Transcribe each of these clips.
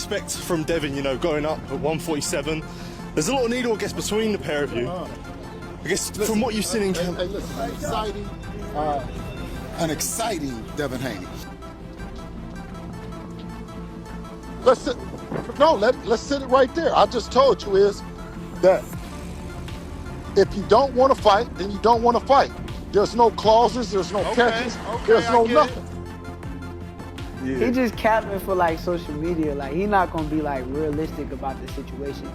expect from Devin, you know, going up at 147? There's a lot of needle, I guess, between the pair of you. I guess from what you've seen in camp. Hey, listen, an exciting Devin Haney. Let's sit it right there. I just told you is that if you don't want to fight, then you don't want to fight. There's no clauses, there's no catches, there's no nothing. Yeah. He just capping for like social media. Like he not gonna be like realistic about the situation.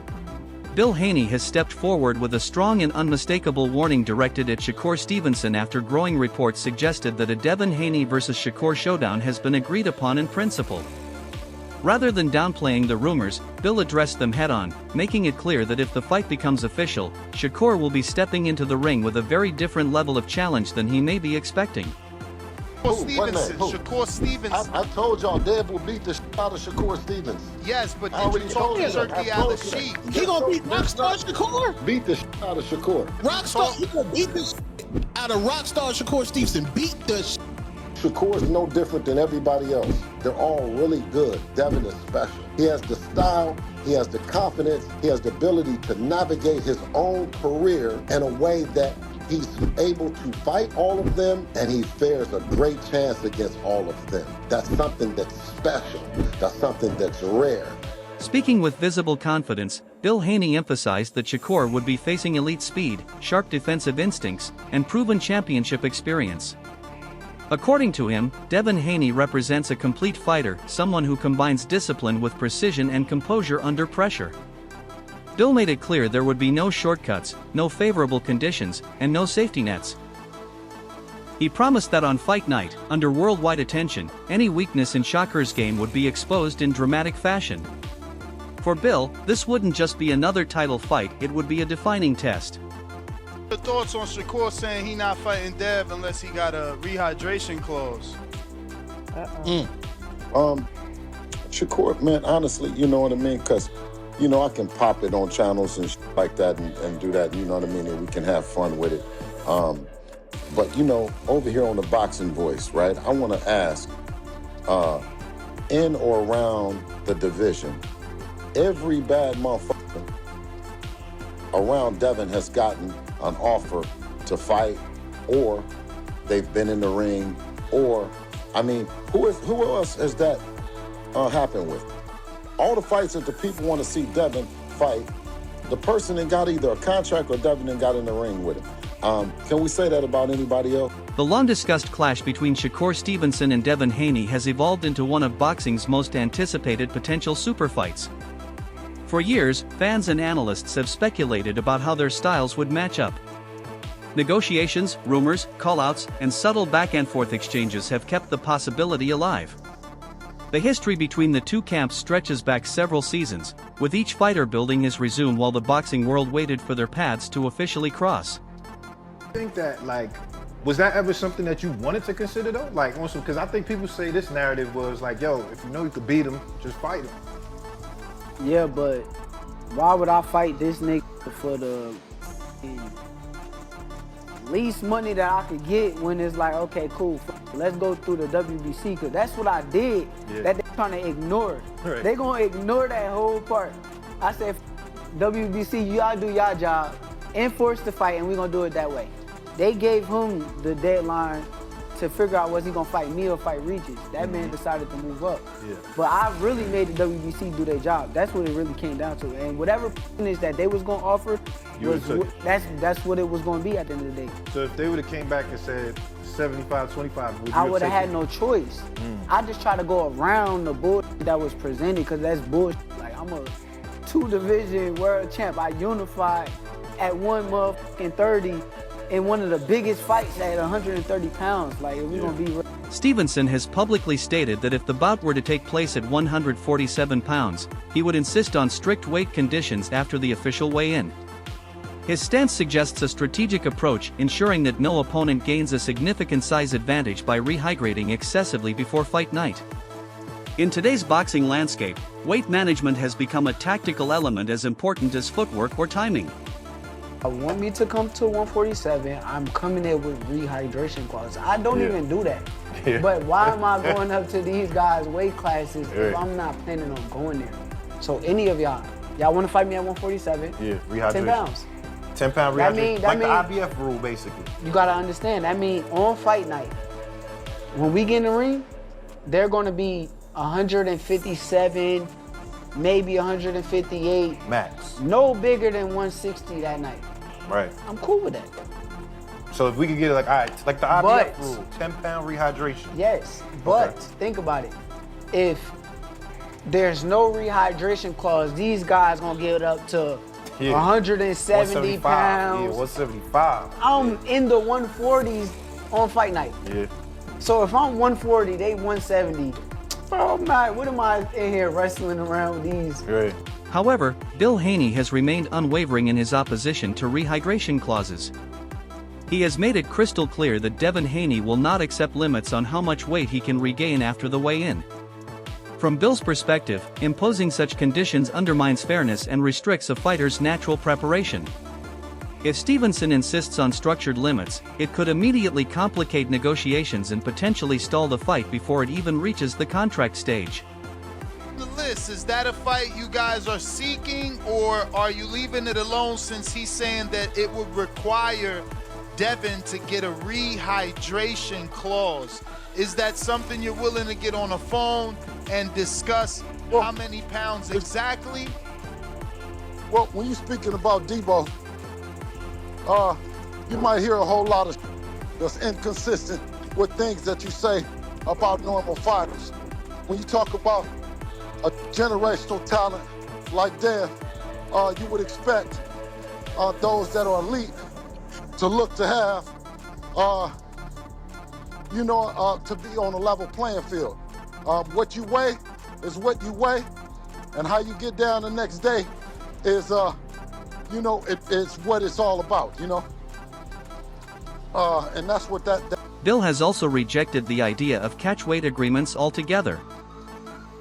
Bill Haney has stepped forward with a strong and unmistakable warning directed at Shakur Stevenson after growing reports suggested that a Devin Haney vs. Shakur showdown has been agreed upon in principle. Rather than downplaying the rumors, Bill addressed them head-on, making it clear that if the fight becomes official, Shakur will be stepping into the ring with a very different level of challenge than he may be expecting. Shakur Stevenson. I told y'all Dev will beat the out of Shakur Stevenson. Yes, but did you talk to Turkey out of sheet? He gonna beat Rockstar Shakur? Beat the out of Shakur. Rockstar, he gonna beat the out of Rockstar Shakur Stevenson. Beat the Shakur is no different than everybody else. They're all really good. Devin is special. He has the style, he has the confidence, he has the ability to navigate his own career in a way that he's able to fight all of them, and he fares a great chance against all of them. That's something that's special. That's something that's rare. Speaking with visible confidence, Bill Haney emphasized that Shakur would be facing elite speed, sharp defensive instincts, and proven championship experience. According to him, Devin Haney represents a complete fighter, someone who combines discipline with precision and composure under pressure. Bill made it clear there would be no shortcuts, no favorable conditions, and no safety nets. He promised that on fight night, under worldwide attention, any weakness in Shakur's game would be exposed in dramatic fashion. For Bill, this wouldn't just be another title fight, it would be a defining test. Your thoughts on Shakur saying he not fighting Dev unless he got a rehydration clause? Shakur, man, honestly, you know what I mean? Because, you know, I can pop it on channels and like that and do that, you know what I mean? And we can have fun with it. But, you know, over here on the Boxing Voice, right, I want to ask, in or around the division, every bad motherfucker around Devin has gotten an offer to fight, or they've been in the ring, or, I mean, who else has that happened with? All the fights that the people want to see Devin fight, the person that got either a contract or Devin that got in the ring with him. Can we say that about anybody else? The long-discussed clash between Shakur Stevenson and Devin Haney has evolved into one of boxing's most anticipated potential super fights. For years, fans and analysts have speculated about how their styles would match up. Negotiations, rumors, call-outs, and subtle back-and-forth exchanges have kept the possibility alive. The history between the two camps stretches back several seasons, with each fighter building his resume while the boxing world waited for their paths to officially cross. I think that, like, was that ever something that you wanted to consider though? Like, also, because I think people say this narrative was like, yo, if you know you could beat him, just fight him. Yeah, but why would I fight this nigga for the least money that I could get when it's like, okay, cool, let's go through the WBC, because that's what I did, that they're trying to ignore. Right. They're going to ignore that whole part. I said, WBC, y'all do y'all job, enforce the fight, and we're going to do it that way. They gave him the deadline to figure out was he going to fight me or fight Regis. That man decided to move up. Yeah. But I really made the WBC do their job. That's what it really came down to. And whatever finish that they was going to offer, that's what it was going to be at the end of the day. So if they would have came back and said 75-25, I would have had no choice. I just try to go around the bullshit that was presented, because that's bullshit. Like, I'm a 2-division world champ. I unified at 130 in one of the biggest fights at 130 pounds. Like, we're gonna be. Stevenson has publicly stated that if the bout were to take place at 147 pounds, he would insist on strict weight conditions after the official weigh-in. His stance suggests a strategic approach, ensuring that no opponent gains a significant size advantage by rehydrating excessively before fight night. In today's boxing landscape, weight management has become a tactical element as important as footwork or timing. I want me to come to 147, I'm coming there with rehydration clause. I don't even do that. But why am I going up to these guys' weight classes if Yeah. I'm not planning on going there? So any of y'all want to fight me at 147? Yeah, rehydration. 10 pounds. 10-pound That rehydration. mean- Like that the IBF rule, basically. You gotta understand, that means on fight night, when we get in the ring, they're gonna be 157, maybe 158, Max. no bigger than 160 that night. Right. I'm cool with that. So if we could get it like, all right, like the IBF But- rule, 10-pound rehydration. Yes, but Okay. think about it. If there's no rehydration clause, these guys gonna get it up to Yeah. 170 175. pounds. Yeah, 175. I'm in the 140s on fight night. Yeah. So if I'm 140, they 170. Bro, what am I in here wrestling around with these? Right. However, Bill Haney has remained unwavering in his opposition to rehydration clauses. He has made it crystal clear that Devin Haney will not accept limits on how much weight he can regain after the weigh-in. From Bill's perspective, imposing such conditions undermines fairness and restricts a fighter's natural preparation. If Stevenson insists on structured limits, it could immediately complicate negotiations and potentially stall the fight before it even reaches the contract stage. The list, is that a fight you guys are seeking, or are you leaving it alone since he's saying that it would require Devin to get a rehydration clause? Is that something you're willing to get on a phone and discuss how many pounds exactly? Well, when you're speaking about Debo, you might hear a whole lot of that's inconsistent with things that you say about normal fighters. When you talk about a generational talent like Dev, you would expect those that are elite to look to have, to be on a level playing field. What you weigh is what you weigh, and how you get down the next day is, it's what it's all about, and that's what that. Bill has also rejected the idea of catchweight agreements altogether.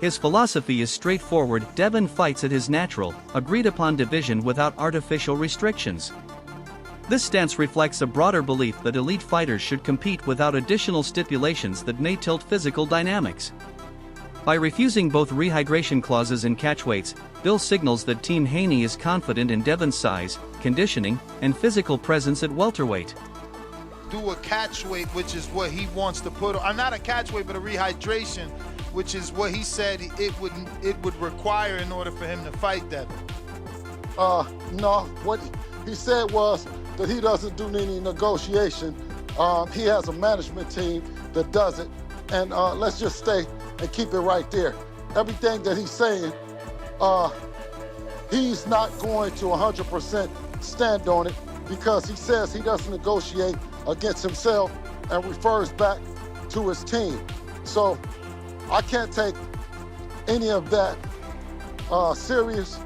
His philosophy is straightforward: Devin fights at his natural, agreed-upon division without artificial restrictions. This stance reflects a broader belief that elite fighters should compete without additional stipulations that may tilt physical dynamics. By refusing both rehydration clauses and catchweights, Bill signals that Team Haney is confident in Devin's size, conditioning, and physical presence at welterweight. Do a catchweight, which is what he wants to put on. Not a catchweight, but a rehydration, which is what he said it would require in order for him to fight Devin. No, what he said was that he doesn't do any negotiation. He has a management team that does it, and let's just stay and keep it right there. Everything that he's saying, he's not going to 100% stand on it, because he says he doesn't negotiate against himself and refers back to his team. So I can't take any of that serious,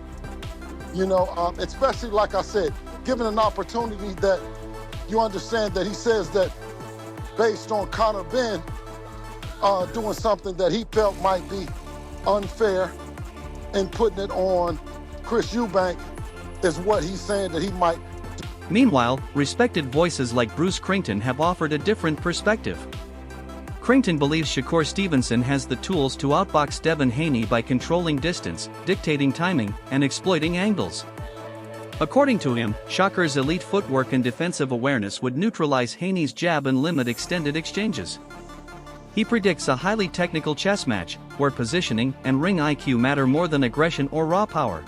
especially, like I said, given an opportunity that you understand that he says that based on Conor Ben doing something that he felt might be unfair and putting it on Chris Eubank is what he's saying that he might do. Meanwhile, respected voices like Bruce Crington have offered a different perspective. Crington believes Shakur Stevenson has the tools to outbox Devin Haney by controlling distance, dictating timing, and exploiting angles. According to him, Shakur's elite footwork and defensive awareness would neutralize Haney's jab and limit extended exchanges. He predicts a highly technical chess match, where positioning and ring IQ matter more than aggression or raw power.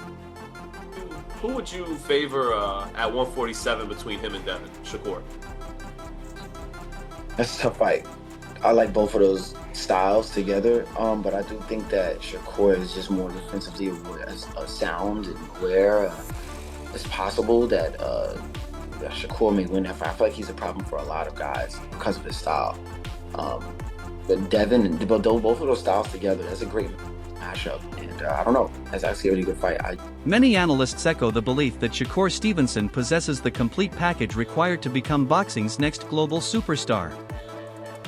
Who would you favor at 147 between him and Devin? Shakur? That's a tough fight. I like both of those styles together, but I do think that Shakur is just more defensively sound and aware. It's possible that Shakur may win that fight. I feel like he's a problem for a lot of guys because of his style. But Devin and both of those styles together, that's a great matchup. And I don't know, that's actually a really good fight. Many analysts echo the belief that Shakur Stevenson possesses the complete package required to become boxing's next global superstar.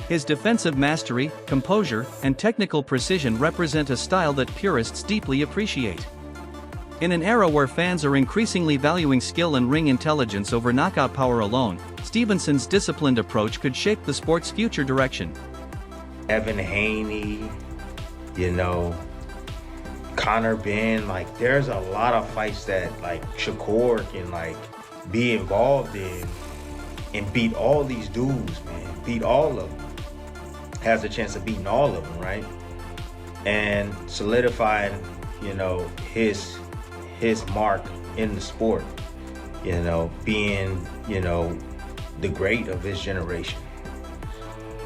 His defensive mastery, composure, and technical precision represent a style that purists deeply appreciate. In an era where fans are increasingly valuing skill and ring intelligence over knockout power alone, Stevenson's disciplined approach could shape the sport's future direction. Devin Haney, you know, Conor Ben. Like, there's a lot of fights that like Shakur can like be involved in and beat all these dudes, man. Beat all of them. Has a chance of beating all of them, right? And solidifying, you know, his mark in the sport, you know, being, you know, the great of his generation.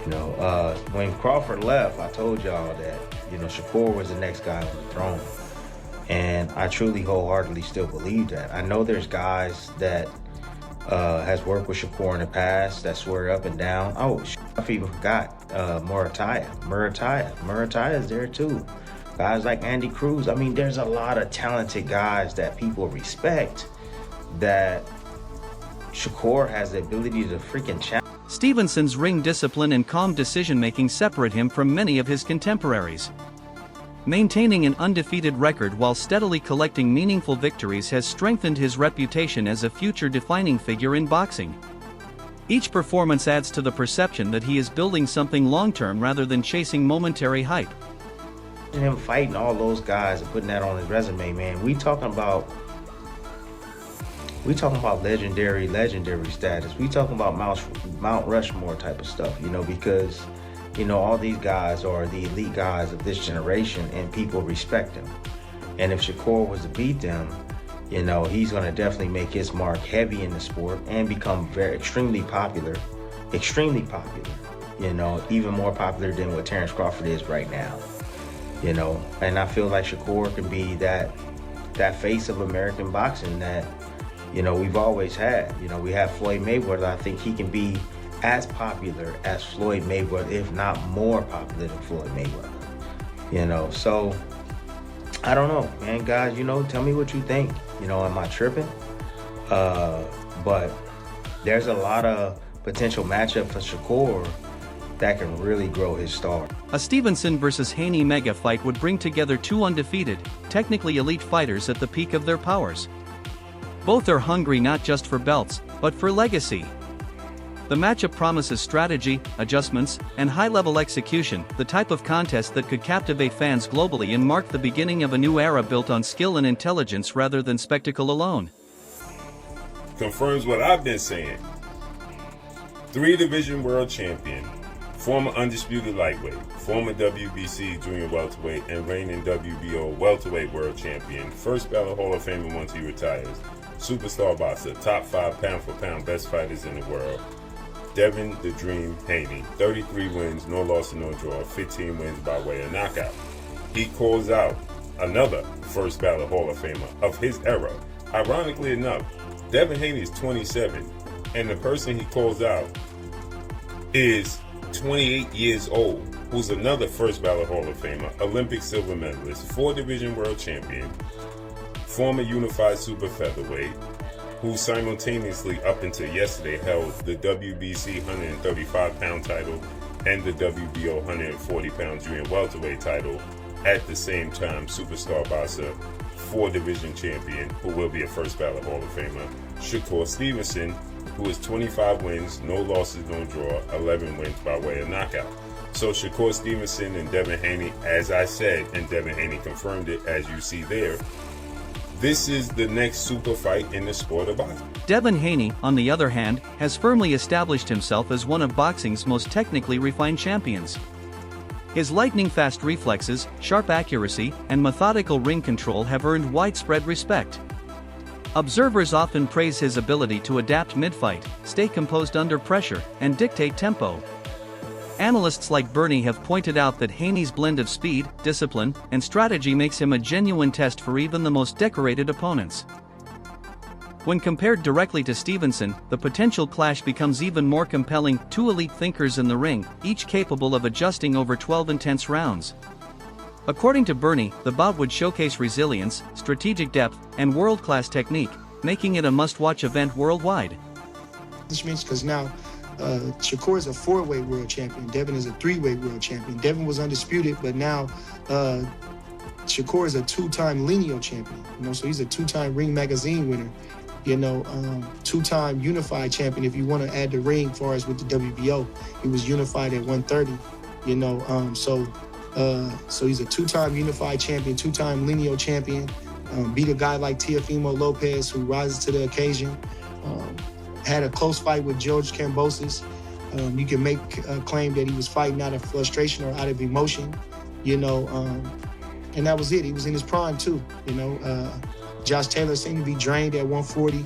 You know, when Crawford left, I told y'all that, you know, Shakur was the next guy on the throne. And I truly wholeheartedly still believe that. I know there's guys that has worked with Shakur in the past that swear up and down. Oh, I even forgot Murataya is there too. Guys like Andy Cruz. I mean, there's a lot of talented guys that people respect that Shakur has the ability to freaking challenge. Stevenson's ring discipline and calm decision-making separate him from many of his contemporaries. Maintaining an undefeated record while steadily collecting meaningful victories has strengthened his reputation as a future-defining figure in boxing. Each performance adds to the perception that he is building something long-term rather than chasing momentary hype. Him fighting all those guys and putting that on his resume, man. We talking about legendary status. We talking about Mount Rushmore type of stuff, you know, because, you know, all these guys are the elite guys of this generation and people respect them. And if Shakur was to beat them, you know, he's going to definitely make his mark heavy in the sport and become extremely popular, you know, even more popular than what Terrence Crawford is right now, you know. And I feel like Shakur can be that face of American boxing that, you know, we've always had. You know, we have Floyd Mayweather. I think he can be as popular as Floyd Mayweather, if not more popular than Floyd Mayweather. You know, so I don't know, man. Guys, you know, tell me what you think. You know, am I tripping? But there's a lot of potential matchup for Shakur that can really grow his star. A Stevenson versus Haney mega fight would bring together two undefeated, technically elite fighters at the peak of their powers. Both are hungry not just for belts, but for legacy. The matchup promises strategy, adjustments, and high-level execution, the type of contest that could captivate fans globally and mark the beginning of a new era built on skill and intelligence rather than spectacle alone. Confirms what I've been saying. 3-division world champion, former undisputed lightweight, former WBC junior welterweight, and reigning WBO welterweight world champion, first ballot Hall of Famer once he retires, superstar boxer, top 5 pound-for-pound best fighters in the world, Devin "The Dream" Haney, 33 wins, no loss and no draw, 15 wins by way of knockout. He calls out another first ballot Hall of Famer of his era. Ironically enough, Devin Haney is 27, and the person he calls out is 28 years old, who's another first ballot Hall of Famer, Olympic silver medalist, 4-division world champion, former unified super featherweight, who simultaneously up until yesterday held the WBC 135-pound title and the WBO 140-pound junior welterweight title. At the same time, superstar boxer, 4-division champion, who will be a first ballot Hall of Famer, Shakur Stevenson, who is 25 wins, no losses, no draw, 11 wins by way of knockout. So Shakur Stevenson and Devin Haney, as I said, and Devin Haney confirmed it as you see there, this is the next super fight in the sport of boxing. Devin Haney, on the other hand, has firmly established himself as one of boxing's most technically refined champions. His lightning-fast reflexes, sharp accuracy, and methodical ring control have earned widespread respect. Observers often praise his ability to adapt mid-fight, stay composed under pressure, and dictate tempo. Analysts like Bernie have pointed out that Haney's blend of speed, discipline, and strategy makes him a genuine test for even the most decorated opponents. When compared directly to Stevenson, the potential clash becomes even more compelling. Two elite thinkers in the ring, each capable of adjusting over 12 intense rounds. According to Bernie, the bout would showcase resilience, strategic depth, and world-class technique, making it a must-watch event worldwide. This means because now Shakur is a 4-weight world champion. Devin is a 3-weight world champion. Devin was undisputed, but now Shakur is a 2-time lineal champion. You know, so he's a 2-time Ring Magazine winner. You know, 2-time unified champion. If you want to add the ring, as far as with the WBO, he was unified at 130. You know, so he's a two-time unified champion, two-time lineal champion. Beat a guy like Teofimo Lopez, who rises to the occasion. Had a close fight with George Kambosos. You can make a claim that he was fighting out of frustration or out of emotion, you know, and that was it. He was in his prime too, you know. Josh Taylor seemed to be drained at 140,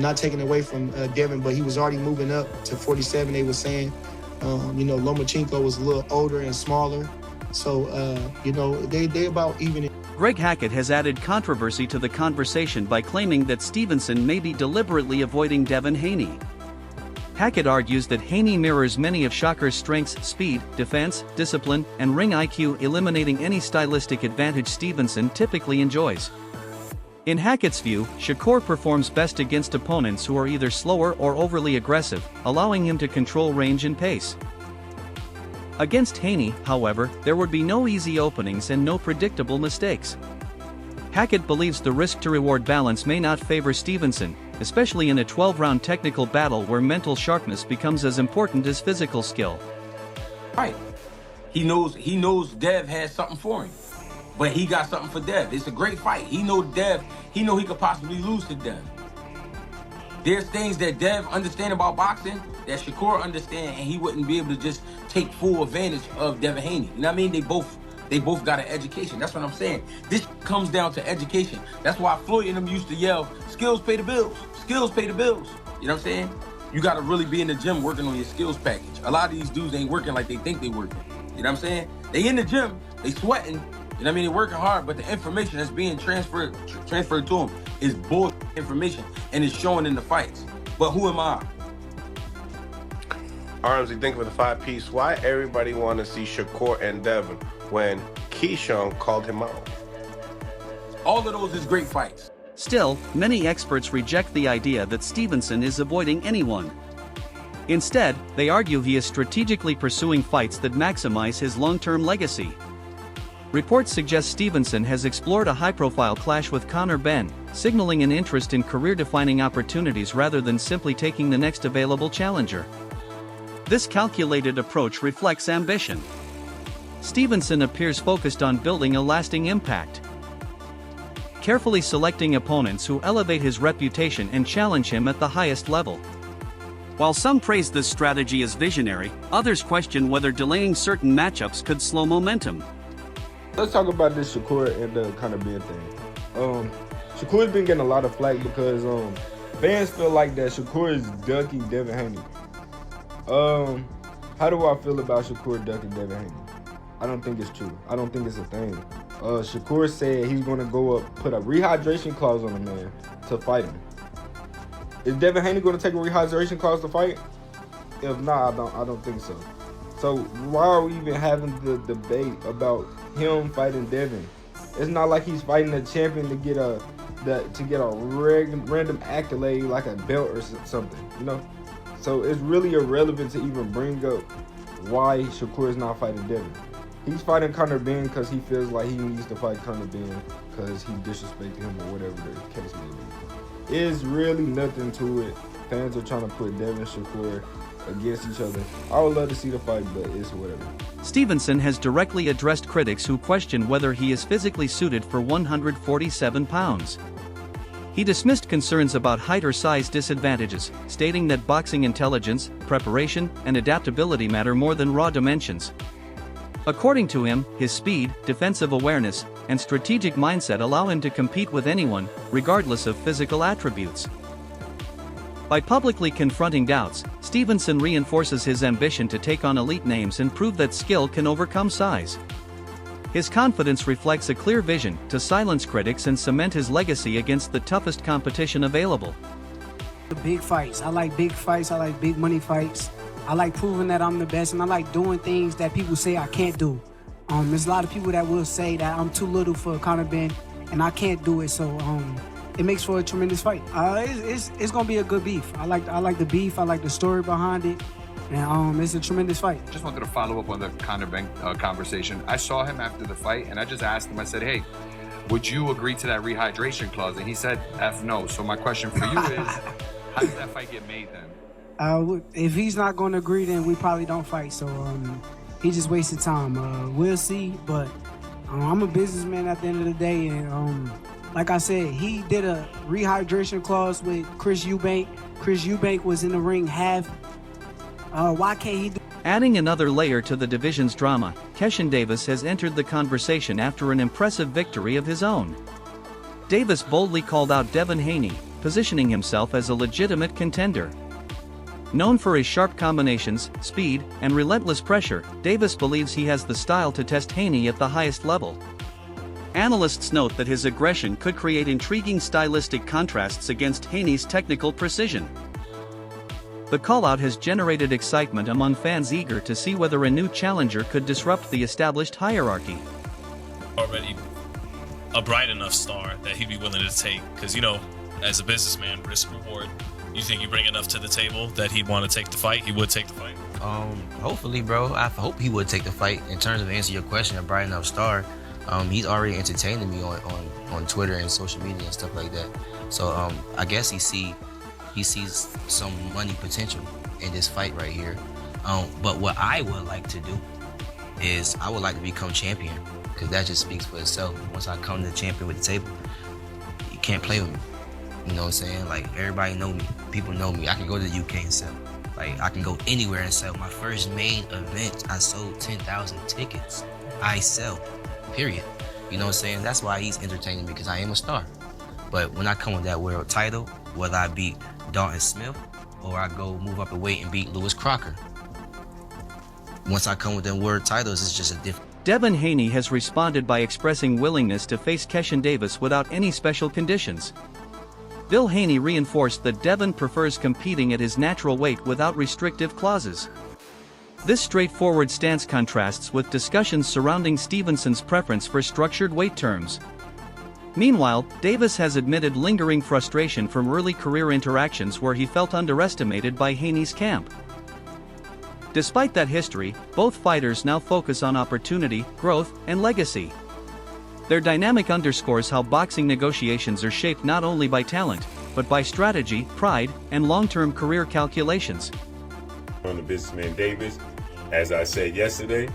not taken away from Devin, but he was already moving up to 47, they were saying. You know, Lomachenko was a little older and smaller. So, you know, they about even. Greg Hackett has added controversy to the conversation by claiming that Stevenson may be deliberately avoiding Devin Haney. Hackett argues that Haney mirrors many of Shakur's strengths: speed, defense, discipline, and ring IQ, eliminating any stylistic advantage Stevenson typically enjoys. In Hackett's view, Shakur performs best against opponents who are either slower or overly aggressive, allowing him to control range and pace. Against Haney, however, there would be no easy openings and no predictable mistakes. Hackett believes the risk-to-reward balance may not favor Stevenson, especially in a 12-round technical battle where mental sharpness becomes as important as physical skill. Right. He knows Dev has something for him. But he got something for Dev. It's a great fight. He know he could possibly lose to Dev. There's things that Dev understand about boxing that Shakur understand, and he wouldn't be able to just take full advantage of Devin Haney. You know what I mean? They both got an education. That's what I'm saying. This comes down to education. That's why Floyd and them used to yell, "Skills pay the bills. Skills pay the bills." You know what I'm saying? You got to really be in the gym working on your skills package. A lot of these dudes ain't working like they think they working. You know what I'm saying? They in the gym, they sweating. You know what I mean? They're working hard, but the information that's being transferred to them is bull information, and it's showing in the fights. But who am I? Arms, you think of the 5-piece, why everybody want to see Shakur and Devin when Keyshawn called him out? All of those is great fights. Still, many experts reject the idea that Stevenson is avoiding anyone. Instead, they argue he is strategically pursuing fights that maximize his long-term legacy. Reports suggest Stevenson has explored a high-profile clash with Conor Benn, signaling an interest in career-defining opportunities rather than simply taking the next available challenger. This calculated approach reflects ambition. Stevenson appears focused on building a lasting impact, carefully selecting opponents who elevate his reputation and challenge him at the highest level. While some praise this strategy as visionary, others question whether delaying certain matchups could slow momentum. Let's talk about this Shakur and the Conor Benn thing. Shakur's been getting a lot of flack because fans feel like that Shakur is ducking Devin Haney. How do I feel about Shakur ducking Devin Haney? I don't think it's true. I don't think it's a thing. Shakur said he's going to go up, put a rehydration clause on the man to fight him. Is Devin Haney going to take a rehydration clause to fight? If not, I don't think so. So why are we even having the debate about him fighting Devin? It's not like he's fighting a champion to get a random accolade like a belt or something, you know? So it's really irrelevant to even bring up why Shakur is not fighting Devin. He's fighting Conor Benn because he feels like he needs to fight Conor Benn because he disrespected him or whatever the case may be. It's really nothing to it. Fans are trying to put Devin and Shakur against each other. I would love to see the fight, but it's whatever. Stevenson has directly addressed critics who question whether he is physically suited for 147 pounds. He dismissed concerns about height or size disadvantages, stating that boxing intelligence, preparation, and adaptability matter more than raw dimensions. According to him, his speed, defensive awareness, and strategic mindset allow him to compete with anyone, regardless of physical attributes. By publicly confronting doubts, Stevenson reinforces his ambition to take on elite names and prove that skill can overcome size. His confidence reflects a clear vision to silence critics and cement his legacy against the toughest competition available. Big fights. I like big fights. I like big money fights. I like proving that I'm the best, and I like doing things that people say I can't do. There's a lot of people that will say that I'm too little for Conor Benn, and I can't do it. So it makes for a tremendous fight. It's gonna be a good beef. I like the beef. I like the story behind it, and it's a tremendous fight. Just wanted to follow up on the Conor Benn conversation. I saw him after the fight, and I just asked him. I said, "Hey, would you agree to that rehydration clause?" And he said, "F no." So my question for you is, how does that fight get made then? If he's not going to agree, then we probably don't fight. So he just wasted time. We'll see, but I'm a businessman at the end of the day, and like I said, he did a rehydration clause with Chris Eubank. Chris Eubank was in the ring half. Why can't he do? Adding another layer to the division's drama, Keshin Davis has entered the conversation after an impressive victory of his own. Davis boldly called out Devin Haney, positioning himself as a legitimate contender. Known for his sharp combinations, speed, and relentless pressure, Davis believes he has the style to test Haney at the highest level. Analysts note that his aggression could create intriguing stylistic contrasts against Haney's technical precision. The call-out has generated excitement among fans eager to see whether a new challenger could disrupt the established hierarchy. Already a bright enough star that he'd be willing to take, because, you know, as a businessman, risk reward. You think you bring enough to the table that he'd want to take the fight? He would take the fight. Hopefully, bro. I hope he would take the fight. In terms of answering your question, a bright enough star, he's already entertaining me on Twitter and social media and stuff like that. So I guess he sees some money potential in this fight right here. But what I would like to do is I would like to become champion, because that just speaks for itself. Once I come to champion with the table, you can't play with me. You know what I'm saying? Like, everybody know me. People know me. I can go to the UK and sell. Like, I can go anywhere and sell. My first main event, I sold 10,000 tickets. I sell, period. You know what I'm saying? That's why he's entertaining me, because I am a star. But when I come with that world title, whether I beat Dalton Smith or I go move up a weight and beat Lewis Crocker, once I come with them world titles, it's just a different. Devin Haney has responded by expressing willingness to face Keshin Davis without any special conditions. Bill Haney reinforced that Devin prefers competing at his natural weight without restrictive clauses. This straightforward stance contrasts with discussions surrounding Stevenson's preference for structured weight terms. Meanwhile, Davis has admitted lingering frustration from early career interactions where he felt underestimated by Haney's camp. Despite that history, both fighters now focus on opportunity, growth, and legacy. Their dynamic underscores how boxing negotiations are shaped not only by talent, but by strategy, pride, and long-term career calculations. On the businessman Davis, as I said yesterday,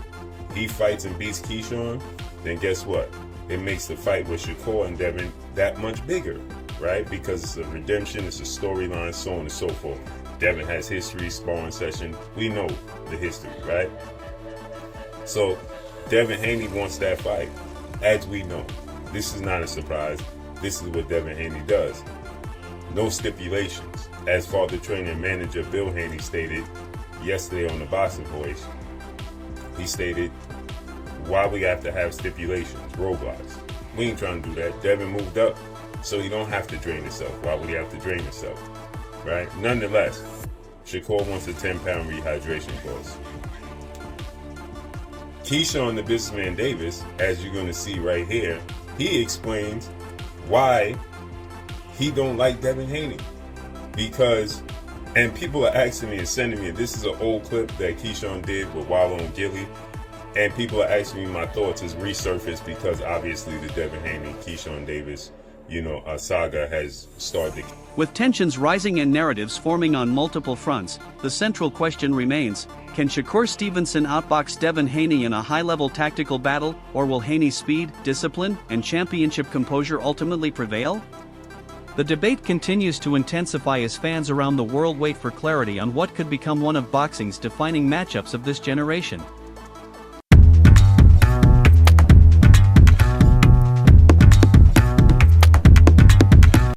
he fights and beats Keyshawn, then guess what? It makes the fight with Shakur and Devin that much bigger, right? Because it's a redemption, it's a storyline, so on and so forth. Devin has history, sparring session. We know the history, right? So Devin Haney wants that fight. As we know, this is not a surprise. This is what Devin Haney does. No stipulations. As father trainer and manager Bill Haney stated yesterday on the Boxing Voice, he stated, why we have to have stipulations, roadblocks. We ain't trying to do that. Devin moved up, so he don't have to drain himself. Why would he have to drain himself, right? Nonetheless, Shakur wants a 10-pound rehydration course. Keyshawn, the businessman Davis, as you're going to see right here, he explains why he don't like Devin Haney. Because, and people are asking me and sending me, this is an old clip that Keyshawn did with Wallow and Gilly, and people are asking me my thoughts is resurfaced because obviously the Devin Haney, Keyshawn Davis, a saga has started. With tensions rising and narratives forming on multiple fronts, the central question remains, can Shakur Stevenson outbox Devin Haney in a high-level tactical battle, or will Haney's speed, discipline, and championship composure ultimately prevail? The debate continues to intensify as fans around the world wait for clarity on what could become one of boxing's defining matchups of this generation.